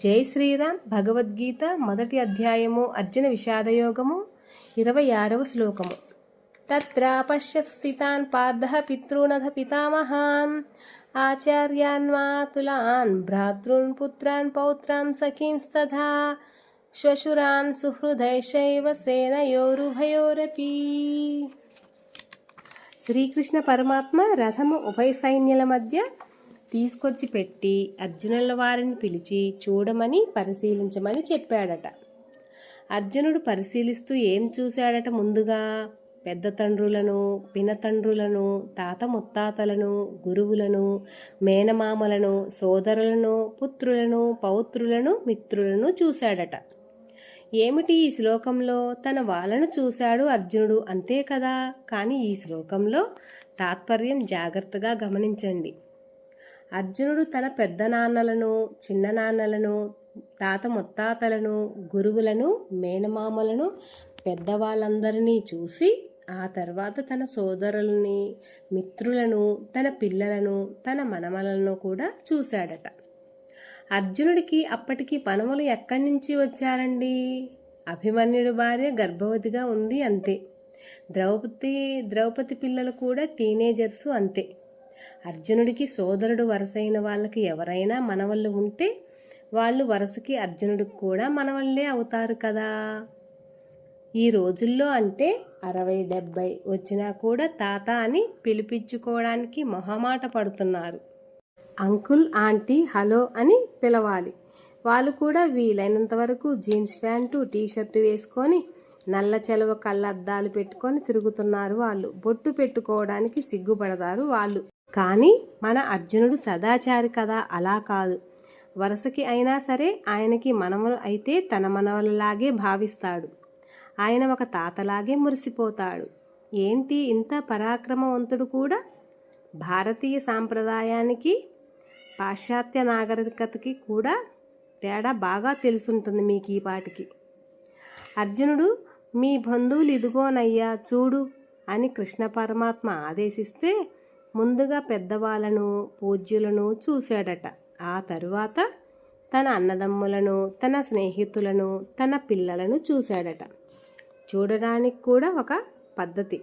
జై శ్రీరామ్. భగవద్గీత మొదటి అధ్యాయము అర్జున విషాదయోగము 26వ శ్లోకము. తత్ర పశ్యత్ స్థితాన్ పార్థః పితॄనథ పితామహాన్ ఆచార్యాన్ మాతులాన్ భ్రాతॄన్ పుత్రాన్ పౌత్రాన్ సఖీంస్తథా శ్వశురాన్ సుహృదైశ్చైవ సేనయోరుభయోరపి. శ్రీకృష్ణ పరమాత్మ రథము ఉభయ సైన్యాల మధ్య తీసుకొచ్చి పెట్టి అర్జునుల వారిని పిలిచి చూడమని పరిశీలించమని చెప్పాడట. అర్జునుడు పరిశీలిస్తూ ఏం చూశాడట? ముందుగా పెద్ద తండ్రులను, పినతండ్రులను, తాత ముత్తాతలను, గురువులను, మేనమామలను, సోదరులను, పుత్రులను, పౌత్రులను, మిత్రులను చూశాడట. ఏమిటి ఈ శ్లోకంలో? తన వాళ్ళను చూశాడు అర్జునుడు, అంతే కదా. కానీ ఈ శ్లోకంలో తాత్పర్యం జాగ్రత్తగా గమనించండి. అర్జునుడు తన పెద్ద నాన్నలను, చిన్న నాన్నలను, తాత ముత్తాతలను, గురువులను, మేనమామలను, పెద్దవాళ్ళందరినీ చూసి ఆ తర్వాత తన సోదరులని, మిత్రులను, తన పిల్లలను, తన మనమలను కూడా చూశాడట. అర్జునుడికి అప్పటికి మనవలు ఎక్కడి నుంచి వచ్చారండి? అభిమన్యుడి భార్య గర్భవతిగా ఉంది, అంతే. ద్రౌపది పిల్లలు కూడా టీనేజర్సు, అంతే. అర్జునుడికి సోదరుడు వరసైన వాళ్ళకి ఎవరైనా మనవళ్ళు ఉంటే వాళ్ళు వరసకి అర్జునుడికి కూడా మనవళ్ళే అవుతారు కదా. ఈ రోజుల్లో అంటే 60-70 వచ్చినా కూడా తాత అని పిలిపించుకోవడానికి మొహమాట పడుతున్నారు. అంకుల్, ఆంటీ, హలో అని పిలవాలి. వాళ్ళు కూడా వీలైనంత వరకు జీన్స్ ప్యాంటు, టీషర్టు వేసుకొని నల్ల చెలవ కళ్ళద్దాలు పెట్టుకొని తిరుగుతున్నారు వాళ్ళు. బొట్టు పెట్టుకోవడానికి సిగ్గుపడతారు వాళ్ళు. కానీ మన అర్జునుడు సదాచారి కదా, అలా కాదు. వరసకి అయినా సరే ఆయనకి మనవలు అయితే తన మనవలలాగే భావిస్తాడు. ఆయన ఒక తాతలాగే మురిసిపోతాడు. ఏంటి ఇంత పరాక్రమవంతుడు కూడా? భారతీయ సాంప్రదాయానికి పాశ్చాత్య నాగరికతకి కూడా తేడా బాగా తెలుసుంటుంది మీకు ఈ పాటికి. అర్జునుడు, మీ బంధువులు ఇదిగోనయ్యా చూడు అని కృష్ణ పరమాత్మ ఆదేశిస్తే ముందుగా పెద్దవాళ్ళను, పూజ్యులను చూశాడట. ఆ తరువాత తన అన్నదమ్ములను, తన స్నేహితులను, తన పిల్లలను చూశాడట. చూడడానికి కూడా ఒక పద్ధతి.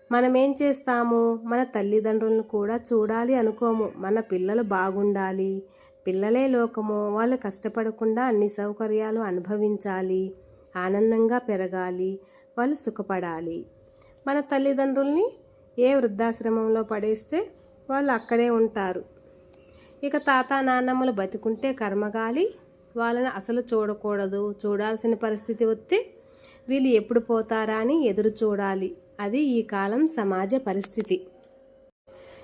మనమేం చేస్తాము? మన తల్లిదండ్రులను కూడా చూడాలి అనుకోము. మన పిల్లలు బాగుండాలి, పిల్లలే లోకము, వాళ్ళు కష్టపడకుండా అన్ని సౌకర్యాలు అనుభవించాలి, ఆనందంగా పెరగాలి, వాళ్ళు సుఖపడాలి. మన తల్లిదండ్రుల్ని ఏ వృద్ధాశ్రమంలో పడేస్తే వాళ్ళు అక్కడే ఉంటారు. ఇక తాత నాన్నమ్మలు బతికుంటే కర్మగాలి, వాళ్ళని అసలు చూడకూడదు. చూడాల్సిన పరిస్థితి వస్తే వీళ్ళు ఎప్పుడు పోతారా అని ఎదురు చూడాలి. అది ఈ కాలం సమాజ పరిస్థితి.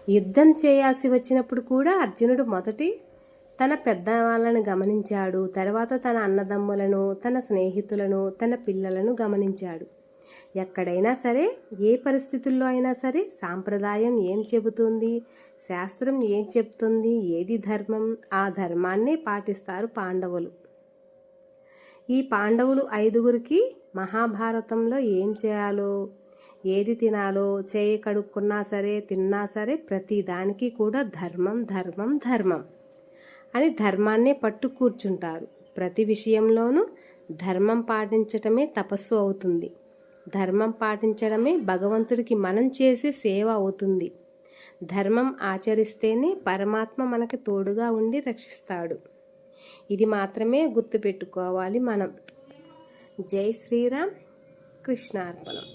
యుద్ధం చేయాల్సి వచ్చినప్పుడు కూడా అర్జునుడు మొదటి తన పెద్దవాళ్ళను గమనించాడు. తర్వాత తన అన్నదమ్ములను, తన స్నేహితులను, తన పిల్లలను గమనించాడు. ఎక్కడైనా సరే, ఏ పరిస్థితుల్లో అయినా సరే సాంప్రదాయం ఏం చెబుతుంది, శాస్త్రం ఏం చెప్తుంది, ఏది ధర్మం, ఆ ధర్మాన్నే పాటిస్తారు పాండవులు. ఈ పాండవులు 5గురికి మహాభారతంలో ఏం చేయాలో, ఏది తినాలో, చేయి కడుక్కున్నా సరే, తిన్నా సరే, ప్రతి దానికి కూడా ధర్మం ధర్మం ధర్మం అని ధర్మాన్నే పట్టు కూర్చుంటారు. ప్రతి విషయంలోనూ ధర్మం పాటించటమే తపస్సు అవుతుంది. ధర్మం పాటించడమే భగవంతుడికి మనం చేసే సేవ అవుతుంది. ధర్మం ఆచరిస్తేనే పరమాత్మ మనకు తోడుగా ఉండి రక్షిస్తాడు. ఇది మాత్రమే గుర్తుపెట్టుకోవాలి మనం. జై శ్రీరామ్. కృష్ణార్పణం.